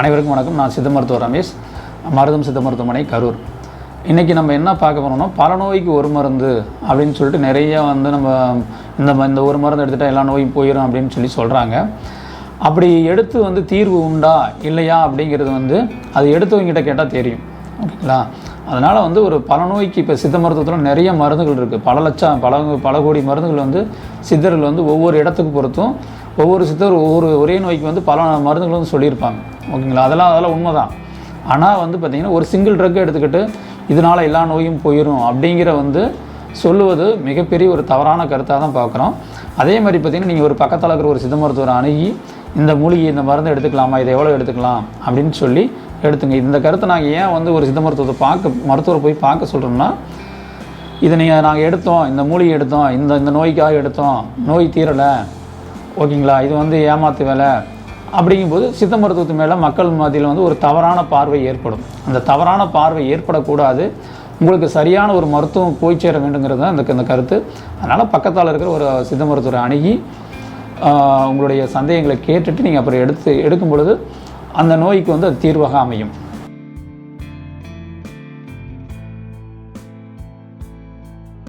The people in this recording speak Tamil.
அனைவருக்கும் வணக்கம். நான் சித்த மருத்துவர் ரமேஷ், மருதம் சித்த மருத்துவமனை, கரூர். இன்றைக்கி நம்ம என்ன பார்க்க போகிறோம்னா, பல நோய்க்கு ஒரு மருந்து அப்படின்னு சொல்லிட்டு நிறைய நம்ம இந்த ஒரு மருந்து எடுத்துகிட்டா எல்லா நோயும் போயிடும் அப்படின்னு சொல்கிறாங்க. அப்படி எடுத்து தீர்வு உண்டா இல்லையா அப்படிங்கிறது அது எடுத்தவங்கிட்ட கேட்டால் தெரியும். ஓகேங்களா? அதனால் ஒரு பல நோய்க்கு இப்போ சித்த மருத்துவத்தில் நிறைய மருந்துகள் இருக்குது. பல கோடி மருந்துகள் சித்தர்கள் ஒவ்வொரு இடத்துக்கு பொறுத்தும் ஒவ்வொரு சித்தர் ஒரே நோய்க்கு பல மருந்துகள் சொல்லியிருப்பாங்க. ஓகேங்களா? அதெல்லாம் உண்மை தான். ஆனால் பார்த்திங்கன்னா ஒரு சிங்கிள் ட்ரக் எடுத்துக்கிட்டு இதனால் எல்லா நோயும் போயிடும் அப்படிங்கிற சொல்லுவது மிகப்பெரிய ஒரு தவறான கருத்தாக தான் பார்க்குறோம். அதே மாதிரி பார்த்திங்கன்னா நீங்கள் ஒரு பக்கத்தில் இருக்கிற ஒரு சித்த மருத்துவரை அணுகி இந்த மூலிகை இந்த மருந்து எடுத்துக்கலாமா, இதை எவ்வளோ எடுத்துக்கலாம் அப்படின்னு சொல்லி எடுத்துங்க. இந்த கருத்தை நாங்கள் ஏன் ஒரு சித்த மருத்துவரை போய் பார்க்க சொல்கிறோம்னா, இதை நாங்கள் எடுத்தோம், இந்த மூலிகை எடுத்தோம், இந்த நோய்க்காக எடுத்தோம், நோய் தீரலை, ஓகேங்களா, இது ஏமாத்து வேலை அப்படிங்கும்போது சித்த மருத்துவத்து மேலே மக்கள் மத்தியில் ஒரு தவறான பார்வை ஏற்படும். அந்த தவறான பார்வை ஏற்படக்கூடாது. உங்களுக்கு சரியான ஒரு மருத்துவம் போய் சேர வேண்டுங்கிறது தான் இந்த கருத்து. அதனால் பக்கத்தால் இருக்கிற ஒரு சித்த மருத்துவரை அணுகி உங்களுடைய சந்தேகங்களை கேட்டுட்டு நீங்கள் அப்புறம் எடுக்கும் பொழுது அந்த நோய்க்கு அது தீர்வாக அமையும்.